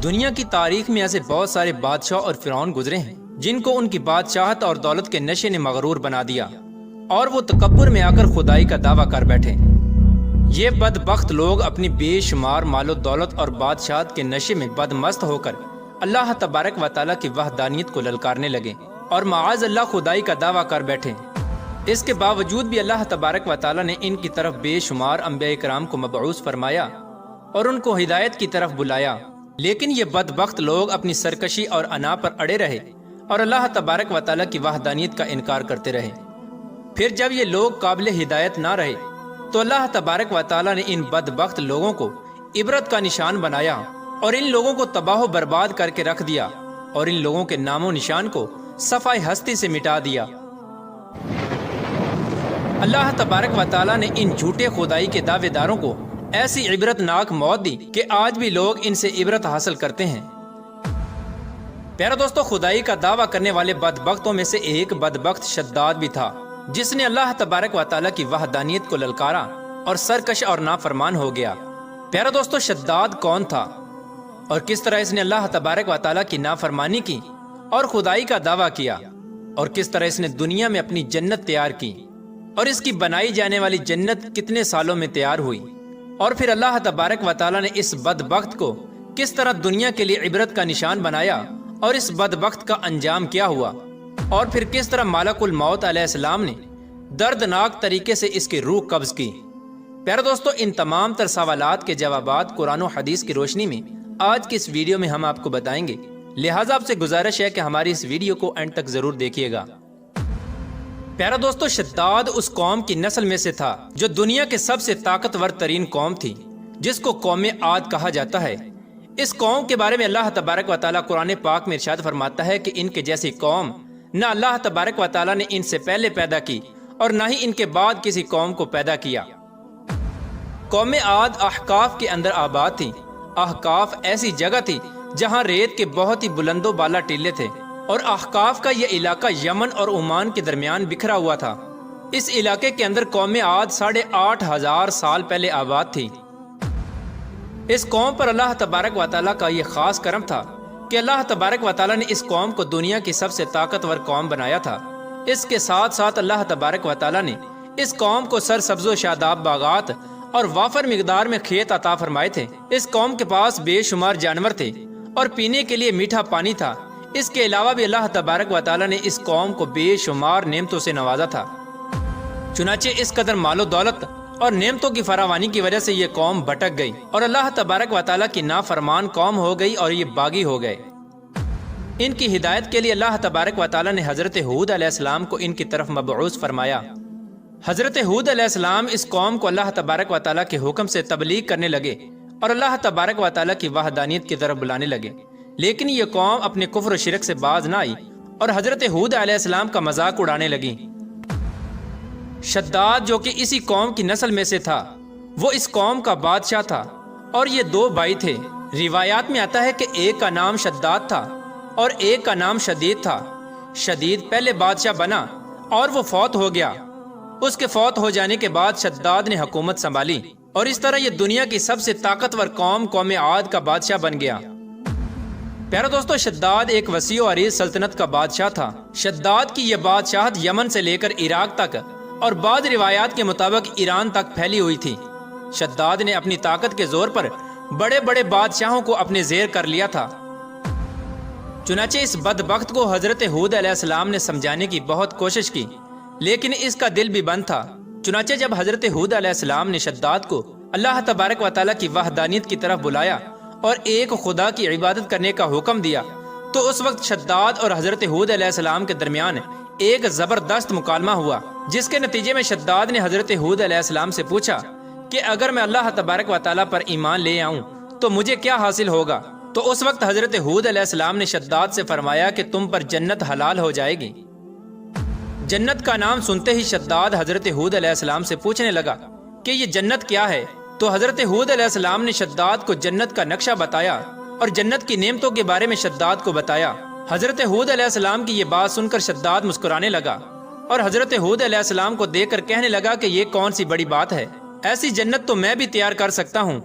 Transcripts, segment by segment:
دنیا کی تاریخ میں ایسے بہت سارے بادشاہ اور فرعون گزرے ہیں جن کو ان کی بادشاہت اور دولت کے نشے نے مغرور بنا دیا اور وہ تکبر میں آ کر خدائی کا دعویٰ کر بیٹھے۔ یہ بدبخت لوگ اپنی بے شمار مال و دولت اور بادشاہت کے نشے میں بدمست ہو کر اللہ تبارک و تعالیٰ کی وحدانیت کو للکارنے لگے اور معاذ اللہ خدائی کا دعویٰ کر بیٹھے۔ اس کے باوجود بھی اللہ تبارک و تعالیٰ نے ان کی طرف بے شمار انبیاء کرام کو مبعوث فرمایا اور ان کو ہدایت کی طرف بلایا، لیکن یہ بدبخت لوگ اپنی سرکشی اور انا پر اڑے رہے اور اللہ تبارک و تعالیٰ کی وحدانیت کا انکار کرتے رہے۔ پھر جب یہ لوگ قابل ہدایت نہ رہے تو اللہ تبارک و تعالیٰ نے ان بدبخت لوگوں کو عبرت کا نشان بنایا اور ان لوگوں کو تباہ و برباد کر کے رکھ دیا اور ان لوگوں کے نام و نشان کو صفحہ ہستی سے مٹا دیا۔ اللہ تبارک و تعالیٰ نے ان جھوٹے خدائی کے دعوے داروں کو ایسی عبرت ناک موت دی کہ آج بھی لوگ ان سے عبرت حاصل کرتے ہیں۔ پیارا دوستو، خدائی کا دعویٰ کرنے والے بدبختوں میں سے ایک بدبخت شداد بھی تھا جس نے اللہ تبارک و تعالیٰ کی وحدانیت کو للکارا اور سرکش اور نافرمان ہو گیا۔ پیارا دوستو، شداد کون تھا اور کس طرح اس نے اللہ تبارک و تعالیٰ کی نافرمانی کی اور خدائی کا دعویٰ کیا، اور کس طرح اس نے دنیا میں اپنی جنت تیار کی اور اس کی بنائی جانے والی جنت کتنے سالوں میں تیار ہوئی، اور پھر اللہ تبارک و تعالیٰ نے اس بدبخت کو کس طرح دنیا کے لیے عبرت کا نشان بنایا اور اس بدبخت کا انجام کیا ہوا، اور پھر کس طرح ملک الموت علیہ السلام نے دردناک طریقے سے اس کی روح قبض کی۔ پیارے دوستو، ان تمام تر سوالات کے جوابات قرآن و حدیث کی روشنی میں آج کی اس ویڈیو میں ہم آپ کو بتائیں گے، لہٰذا آپ سے گزارش ہے کہ ہماری اس ویڈیو کو اینڈ تک ضرور دیکھیے گا۔ پیارا دوستو، شداد اس قوم کی نسل میں سے تھا جو دنیا کے سب سے طاقتور ترین قوم تھی، جس کو قوم عاد کہا جاتا ہے۔ اس قوم کے بارے میں اللہ تبارک و تعالیٰ قرآن پاک میں ارشاد فرماتا ہے کہ ان کے جیسی قوم نہ اللہ تبارک و تعالیٰ نے ان سے پہلے پیدا کی اور نہ ہی ان کے بعد کسی قوم کو پیدا کیا۔ قوم عاد احقاف کے اندر آباد تھی۔ احقاف ایسی جگہ تھی جہاں ریت کے بہت ہی بلند و بالا ٹیلے تھے، اور احقاف کا یہ علاقہ یمن اور عمان کے درمیان بکھرا ہوا تھا۔ اس علاقے کے اندر قوم عاد 8,500 سال پہلے آباد تھی۔ اس قوم پر اللہ تبارک و تعالیٰ کا یہ خاص کرم تھا کہ اللہ تبارک و تعالیٰ نے اس قوم کو دنیا کی سب سے طاقتور قوم بنایا تھا۔ اس کے ساتھ ساتھ اللہ تبارک و تعالیٰ نے اس قوم کو سرسبز و شاداب باغات اور وافر مقدار میں کھیت عطا فرمائے تھے۔ اس قوم کے پاس بے شمار جانور تھے اور پینے کے لیے میٹھا پانی تھا۔ اس کے علاوہ بھی اللہ تبارک و تعالیٰ نے اس قوم کو بے شمار نعمتوں سے نوازا تھا۔ چنانچہ اس قدر مال و دولت اور نعمتوں کی فراوانی کی وجہ سے یہ قوم بھٹک گئی اور اللہ تبارک و تعالیٰ کی نافرمان قوم ہو گئی اور یہ باغی ہو گئے۔ ان کی ہدایت کے لیے اللہ تبارک و تعالیٰ نے حضرت ہود علیہ السلام کو ان کی طرف مبعوث فرمایا۔ حضرت ہود علیہ السلام اس قوم کو اللہ تبارک و تعالیٰ کے حکم سے تبلیغ کرنے لگے اور اللہ تبارک و تعالیٰ کی وحدانیت کی طرف بلانے لگے، لیکن یہ قوم اپنے کفر و شرک سے باز نہ آئی اور حضرت ہود علیہ السلام کا مذاق اڑانے لگی۔ شداد، جو کہ اسی قوم کی نسل میں سے تھا، وہ اس قوم کا بادشاہ تھا اور یہ 2 بھائی تھے۔ روایات میں آتا ہے کہ ایک کا نام شداد تھا اور ایک کا نام شدید تھا۔ شدید پہلے بادشاہ بنا اور وہ فوت ہو گیا۔ اس کے فوت ہو جانے کے بعد شداد نے حکومت سنبھالی اور اس طرح یہ دنیا کی سب سے طاقتور قوم عاد کا بادشاہ بن گیا۔ پیارا دوستو، شداد ایک وسیع و عریض سلطنت کا بادشاہ تھا۔ شداد کی یہ بادشاہت یمن سے لے کر عراق تک اور بعض روایات کے مطابق ایران تک پھیلی ہوئی تھی۔ شداد نے اپنی طاقت کے زور پر بڑے بڑے بادشاہوں کو اپنے زیر کر لیا تھا۔ چنانچہ اس بدبخت کو حضرت ہود علیہ السلام نے سمجھانے کی بہت کوشش کی، لیکن اس کا دل بھی بند تھا۔ چنانچہ جب حضرت ہود علیہ السلام نے شداد کو اللہ تبارک و تعالیٰ کی وحدانیت کی طرف بلایا اور ایک خدا کی عبادت کرنے کا حکم دیا، تو اس وقت شداد اور حضرت ہود علیہ السلام کے درمیان ایک زبردست مکالمہ ہوا، جس کے نتیجے میں شداد نے حضرت ہود علیہ السلام سے پوچھا کہ اگر میں اللہ تبارک و تعالیٰ پر ایمان لے آؤں تو مجھے کیا حاصل ہوگا؟ تو اس وقت حضرت ہود علیہ السلام نے شداد سے فرمایا کہ تم پر جنت حلال ہو جائے گی۔ جنت کا نام سنتے ہی شداد حضرت ہود علیہ السلام سے پوچھنے لگا کہ یہ جنت کیا ہے؟ تو حضرت ہود علیہ السلام نے شداد کو جنت کا نقشہ بتایا اور جنت کی نعمتوں کے بارے میں شداد کو بتایا۔ حضرت ہود علیہ السلام کی یہ بات سن کر شداد مسکرانے لگا اور حضرت ہود علیہ السلام کو دیکھ کر کہنے لگا کہ یہ کون سی بڑی بات ہے، ایسی جنت تو میں بھی تیار کر سکتا ہوں۔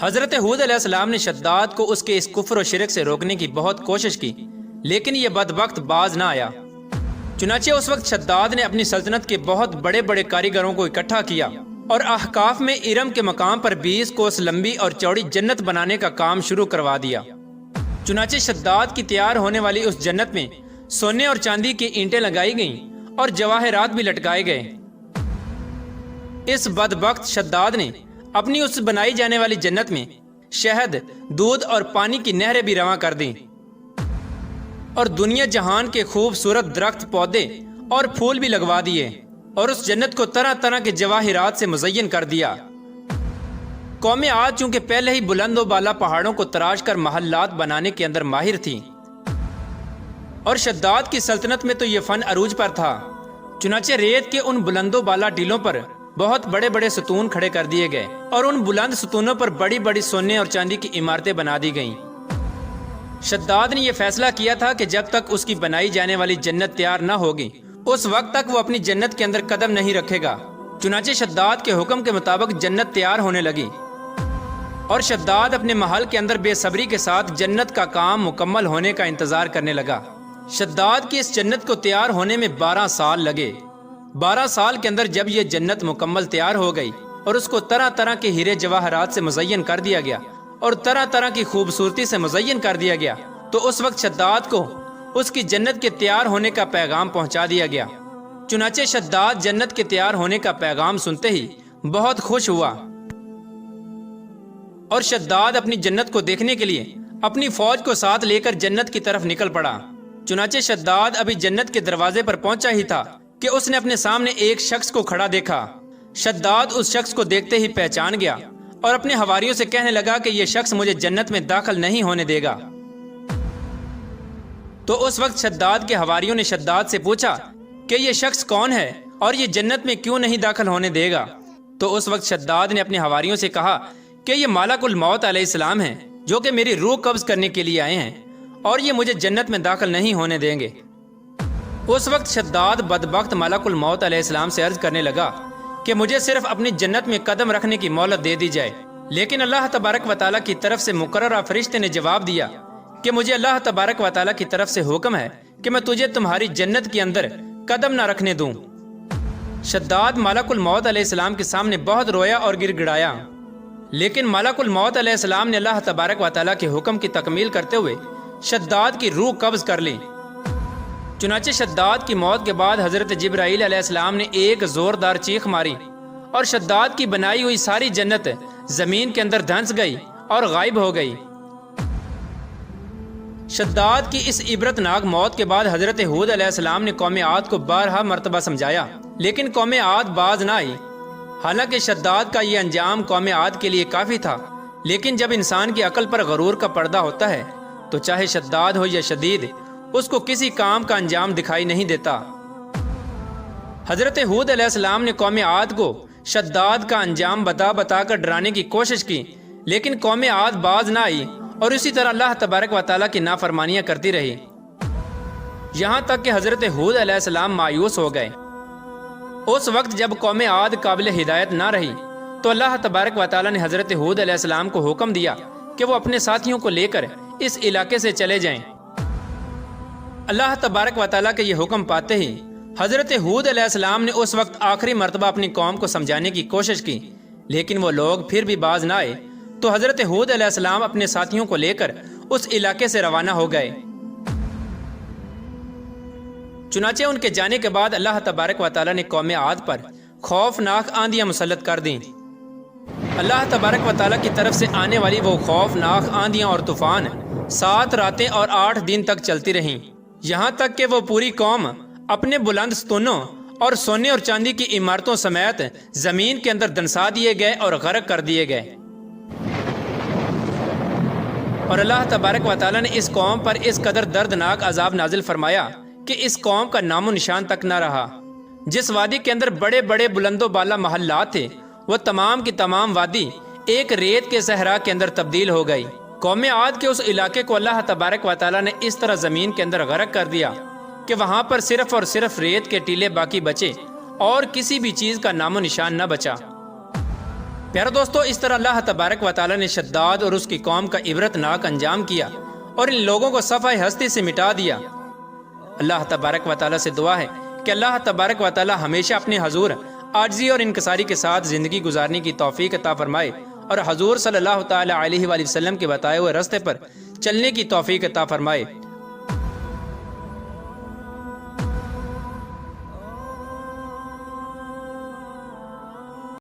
حضرت ہود علیہ السلام نے شداد کو اس کے اس کفر و شرک سے روکنے کی بہت کوشش کی، لیکن یہ بدبخت باز نہ آیا۔ چنانچہ اس وقت شداد نے اپنی سلطنت کے بہت بڑے بڑے کاریگروں کو اکٹھا کیا اور احقاف میں ارم کے مقام پر 20 کوس لمبی اور چوڑی جنت بنانے کا کام شروع کروا دیا۔ چنانچہ شداد کی تیار ہونے والی اس جنت میں سونے اور چاندی کی اینٹیں لگائی گئیں اور جواہرات بھی لٹکائے گئے۔ اس بدبخت شداد نے اپنی اس بنائی جانے والی جنت میں شہد، دودھ اور پانی کی نہریں بھی رواں کر دیں اور دنیا جہان کے خوبصورت درخت، پودے اور پھول بھی لگوا دیے اور اس جنت کو طرح طرح کے جواہرات سے مزین کر دیا۔ قوم عاد چونکہ پہلے ہی بلند و بالا پہاڑوں کو تراش کر محلات بنانے کے اندر ماہر تھی اور شداد کی سلطنت میں تو یہ فن عروج پر تھا، چنانچہ ریت کے ان بلند و بالا ٹیلوں پر بہت بڑے بڑے ستون کھڑے کر دیے گئے اور ان بلند ستونوں پر بڑی بڑی سونے اور چاندی کی عمارتیں بنا دی گئیں۔ شداد نے یہ فیصلہ کیا تھا کہ جب تک اس کی بنائی جانے والی جنت تیار نہ ہوگی اس وقت تک وہ اپنی جنت کے اندر قدم نہیں رکھے گا۔ چنانچہ شداد کے حکم کے مطابق جنت تیار ہونے لگی اور شداد اپنے محل کے اندر بے صبری کے ساتھ جنت کا کام مکمل ہونے کا انتظار کرنے لگا۔ شداد کی اس جنت کو تیار ہونے میں 12 سال لگے۔ 12 سال کے اندر جب یہ جنت مکمل تیار ہو گئی اور اس کو طرح طرح کے ہیرے جواہرات سے مزین کر دیا گیا اور طرح طرح کی خوبصورتی سے مزین کر دیا گیا، تو اس وقت شداد کو اس کی جنت کے تیار ہونے کا پیغام پہنچا دیا گیا۔ چنانچہ شداد جنت کے تیار ہونے کا پیغام سنتے ہی بہت خوش ہوا اور شداد اپنی جنت کو دیکھنے کے لیے اپنی فوج کو ساتھ لے کر جنت کی طرف نکل پڑا۔ چنانچہ شداد ابھی جنت کے دروازے پر پہنچا ہی تھا کہ اس نے اپنے سامنے ایک شخص کو کھڑا دیکھا۔ شداد اس شخص کو دیکھتے ہی پہچان گیا اور اپنے حواریوں سے کہنے لگا کہ یہ شخص مجھے جنت میں داخل نہیں ہونے دے گا۔ تو اس وقت شداد کے حواریوں نے شداد سے پوچھا کہ یہ شخص کون ہے اور یہ جنت میں کیوں نہیں داخل ہونے دے گا؟ تو اس وقت شداد نے اپنے حواریوں سے کہا کہ یہ ملک الموت علیہ السلام ہیں جو کہ میری روح قبض کرنے کے لیے آئے ہیں اور یہ مجھے جنت میں داخل نہیں ہونے دیں گے۔ اس وقت شداد بدبخت ملک الموت علیہ السلام سے عرض کرنے لگا کہ مجھے صرف اپنی جنت میں قدم رکھنے کی مہلت دے دی جائے، لیکن اللہ تبارک و تعالیٰ کی طرف سے مقررہ فرشتے نے جواب دیا کہ مجھے اللہ تبارک و تعالیٰ کی طرف سے حکم ہے کہ میں تجھے تمہاری جنت کے اندر قدم نہ رکھنے دوں۔ شداد ملک الموت علیہ السلام کے سامنے بہت رویا اور گر گڑایا، لیکن ملک الموت علیہ السلام نے اللہ تبارک و تعالیٰ کے حکم کی تکمیل کرتے ہوئے شداد کی روح قبض کر لی۔ چنانچہ شداد کی موت کے بعد حضرت جبرائیل علیہ السلام نے ایک زوردار چیخ ماری اور شداد کی بنائی ہوئی ساری جنت زمین کے اندر دھنس گئی اور غائب ہو گئی۔ شداد کی اس عبرتناک موت کے بعد حضرت ہود علیہ السلام نے قوم عاد کو بارہا مرتبہ سمجھایا، لیکن قوم عاد باز نہ آئی۔ حالانکہ شداد کا یہ انجام قوم عاد کے لیے کافی تھا، لیکن جب انسان کی عقل پر غرور کا پردہ ہوتا ہے تو چاہے شداد ہو یا شدید، اس کو کسی کام کا انجام دکھائی نہیں دیتا۔ حضرت ہود علیہ السلام نے قوم عاد کو شداد کا انجام بتا بتا کر ڈرانے کی کوشش کی، لیکن قوم عاد باز نہ آئی اور اسی طرح اللہ تبارک و تعالیٰ کی نافرمانیاں کرتی رہی، یہاں تک کہ حضرت ہود علیہ السلام مایوس ہو گئے۔ اس وقت جب قوم عاد قابل ہدایت نہ رہی تو اللہ تبارک و تعالیٰ نے حضرت ہود علیہ السلام کو حکم دیا کہ وہ اپنے ساتھیوں کو لے کر اس علاقے سے چلے جائیں۔ اللہ تبارک و تعالیٰ کے یہ حکم پاتے ہی حضرت ہود علیہ السلام نے اس وقت آخری مرتبہ اپنی قوم کو سمجھانے کی کوشش کی، لیکن وہ لوگ پھر بھی باز نہ آئے، تو حضرت ہود علیہ السلام اپنے ساتھیوں کو لے کر اس علاقے سے روانہ ہو گئے۔ چنانچہ ان کے جانے کے بعد اللہ تبارک و تعالیٰ نے قوم عاد پر خوفناک آندیاں مسلط کر دیں۔ اللہ تبارک و تعالیٰ کی طرف سے آنے والی وہ خوفناک آندیاں اور طوفان 7 راتیں اور 8 دن تک چلتی رہیں، یہاں تک کہ وہ پوری قوم اپنے بلند ستونوں اور سونے اور چاندی کی عمارتوں سمیت زمین کے اندر دنسا دیے گئے اور غرق کر دیے گئے۔ اور اللہ تبارک و تعالیٰ نے اس قوم پر اس قدر دردناک عذاب نازل فرمایا کہ اس قوم کا نام و نشان تک نہ رہا۔ جس وادی کے اندر بڑے بڑے بلند و بالا محلات تھے، وہ تمام کی تمام وادی ایک ریت کے صحرا کے اندر تبدیل ہو گئی۔ قوم عاد کے اس علاقے کو اللہ تبارک و تعالیٰ نے اس طرح زمین کے اندر غرق کر دیا کہ وہاں پر صرف اور صرف ریت کے ٹیلے باقی بچے اور کسی بھی چیز کا نام و نشان نہ بچا۔ پیارے دوستو، اس طرح اللہ تبارک و تعالیٰ نے شداد اور اس کی قوم کا عبرت ناک انجام کیا اور ان لوگوں کو صفحہ ہستی سے مٹا دیا۔ اللہ تبارک و تعالیٰ سے دعا ہے کہ اللہ تبارک و تعالیٰ ہمیشہ اپنے حضور عاجزی اور انکساری کے ساتھ زندگی گزارنے کی توفیق عطا فرمائے اور حضور صلی اللہ تعالیٰ علیہ وآلہ وسلم کے بتائے ہوئے راستے پر چلنے کی توفیق عطا فرمائے۔